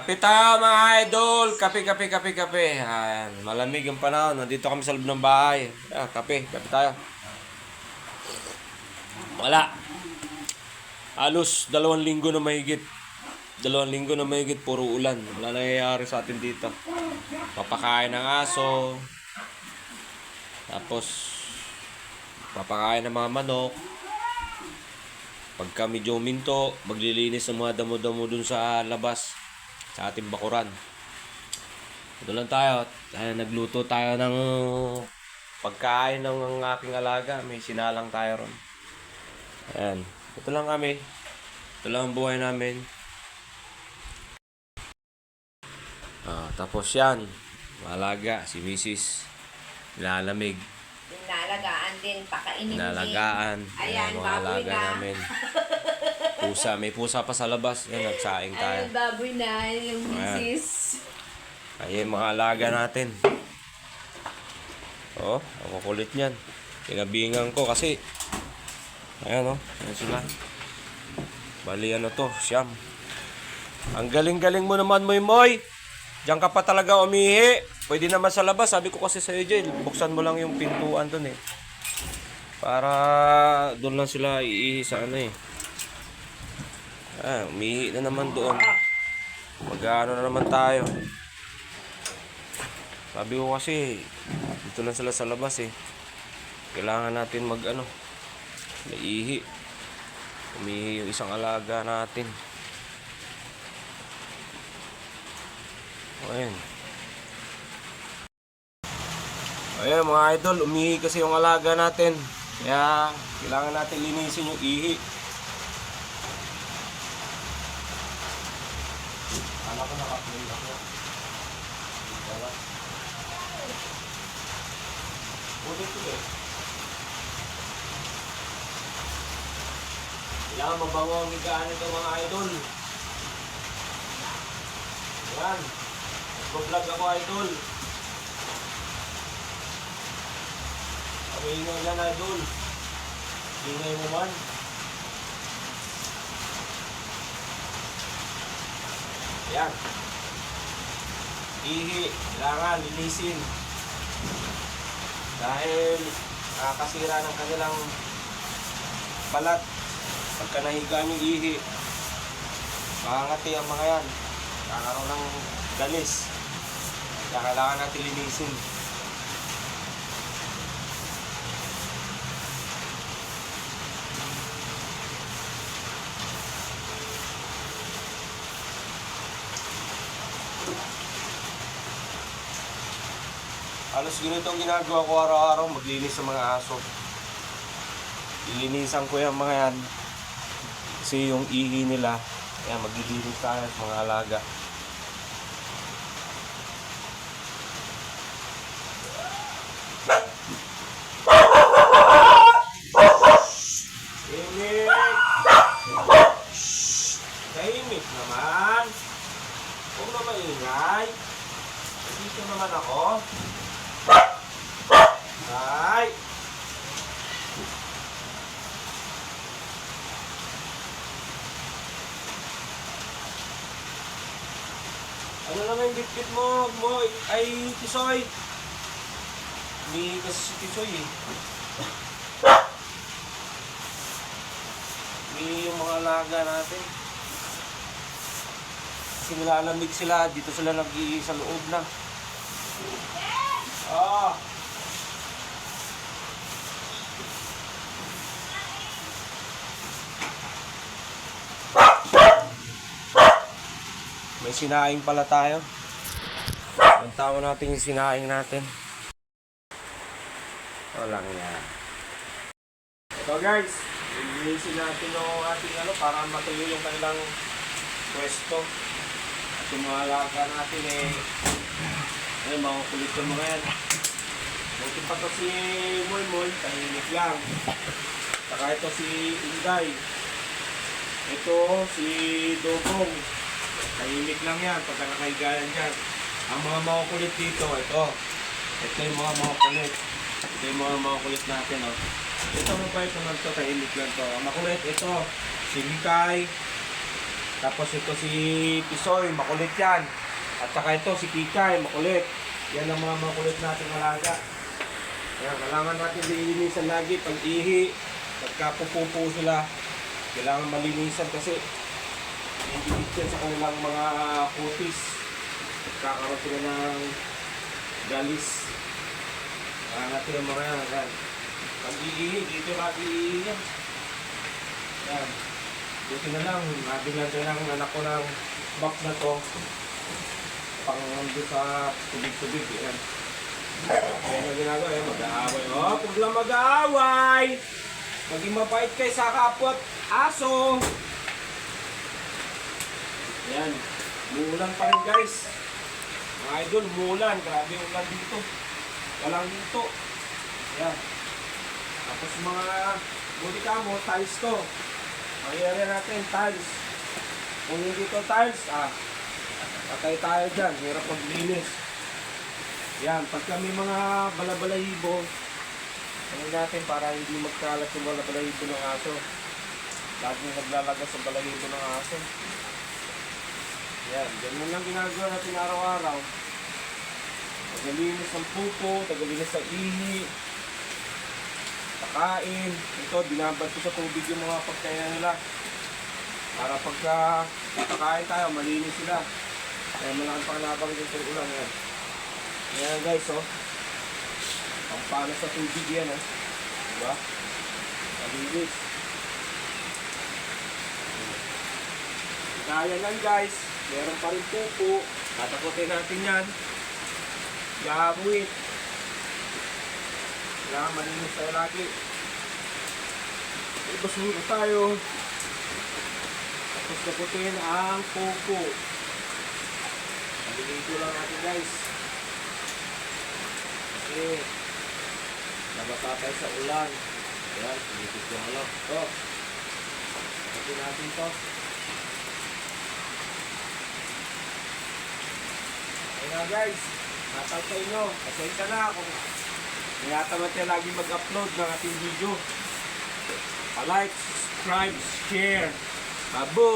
Kape tayo mga idol. Kape, kape, kape, kape. Ayan, malamig ang panahon. Nandito kami sa loob ng bahay. Kape, kape tayo. Wala. Halos 2 linggo na mahigit. 2 linggo na mahigit, puro ulan. Wala nangyayari sa atin dito. Papakain ng aso. Tapos, papakain ng mga manok. Pagka medyo minto, maglilinis ng mga damo-damo dun sa labas. Sa ating bakuran. Ito lang tayo. Nagluto tayo ng pagkain ng aking alaga. May sinalang tayo ron. Ayan. Ito lang kami. Ito lang ang buhay namin. Tapos yan. Malaga. Si Mrs. Nilalamig. Nalagaan din. Pakainin din. Nalagaan. Ayan, mga baboy alaga na. namin. Pusa. May pusa pa sa labas. Yan, nagsaing tayo. Ayan, baboy na. Yung misis. Ayan, mga alaga natin. Oh, ang kukulit niyan. Pinabingan ko kasi. Ayan oh, ayan sila. Bali ano to, siyam. Ang galing-galing mo naman, Moy. Diyan ka pa talaga umihi. Pwede naman sa labas. Sabi ko kasi sa iyo, buksan mo lang yung pintuan dun eh. Para doon lang sila iihi sa ano eh. Umihi na naman doon. Mag-ano na naman tayo. Sabi ko kasi, dito lang sila sa labas eh. Kailangan natin naihi. Umihi yung isang alaga natin. Ayan. Ayan mga idol, umihi kasi yung alaga natin. Kaya kailangan natin linisin yung ihi. Alam ko nakaplay ako. Ulit ko eh. Kailangan mabango ang higaan ito mga idol. Ayan. Nag-vlog ako idol. Ingay yan idol. Ingay mo man. Ayan. Ihi. Kailangan linisin. Dahil nakakasira ng kanilang balat. Pagka nahigaan yung ihi, makangati ang mga yan. Kakaroon ng galis. Kaya kailangan natin linisin. Halos ganito ang ginagawa ko araw-araw, maglinis sa mga aso. Ilinisan ko yung mga yan. Kasi yung ihi nila, kaya maglilinis tayo sa mga alaga. Tahimik naman. Huwag na maingay. Dito naman ako. Ay! Ano naman yung bitbit mo, Moy? Ay, Tisoy. Hindi kasi si Tisoy eh. Hindi yung mga alaga natin. Kasi nilalamig sila. Dito sila nag-iisa sa loob na. May sinaing pala tayo. Bantawan natin yung sinaing natin. Walang yan. Ito guys, linisin natin yung ating para matuloy yung kanilang pwesto. At yung mga alaga natin mga kulit yung mga yan. Buti pa to si Moy, tahimik lang. Saka ito si Inday. Ito si Dogong. Tahimik lang yan pagka nakahigayan dyan. Ang mga makukulit dito, ito yung mga makukulit. Ito yung mga makukulit natin. Ito mo pa ito lang to, tahimik lang to. Ang makulit, ito, si Mikay, Tapos ito si Pisoy, makulit yan. At saka ito si Kikay, makulit. Yan ang mga makulit nating alaga. Yan, kailangan natin lilinisan lagi pag ihi. Pagka pupupo sila, kailangan malinisan kasi hindi yan sa kanilang mga kutis. Kakaroon sila ng galis. Kaya natin yung mga yan. Pag iihi, dito lagi iihi yan. Yan. Dito na lang, nabigyan ko ng anak ko ng box na to. Pang doon sa tubig-tubig. Yan. Yan ang ginagawa, mag-aaway. Oh, huwag lang mag-aaway! Maging mabait kayo sa kapwa at aso. Yan. Umuulan pa rin guys. Mga idol, umuulan. Grabe yung ulan dito. Walang dito. Yan. Tapos mga buti ka mo, tiles to. Mangyari natin, tiles. Kung hindi to tiles, patay tayo dyan. Hirap maglinis. Yan. Pagka may mga balabalahibo, ano natin para hindi magkalat yung balabalahibo ng aso. Laging naglalagas sa balahibo ng aso. Yan. Ganyan lang ginagawa natin araw-araw. Tagalinis ng pupo, tagalinis ng ihi, pakain. Ito, binabad ko sa tubig yung mga pagkain nila. Para pagka pakain tayo, malinis sila. Kaya malaking panganabang din sa ulan. Yan. Yan guys, oh. Pampano sa tubig yan, oh. Diba? Malinis. Kaya lang guys, meron pa rin pupo. Tatakutin natin yan. Gawit. Kailangan malinis tayo lagi. Ibas muna tayo. Tapos takutin ang pupo. Maliligo lang natin guys. Kasi nabasa tayo sa ulan. Ayan, sinipit yung ano. Ito. Takutin natin ito. Ayan na guys. Natawag sa inyo. Pasensya na kung ninatamad niya lagi mag-upload ng ating video. Pa-like, subscribe, share. Babo!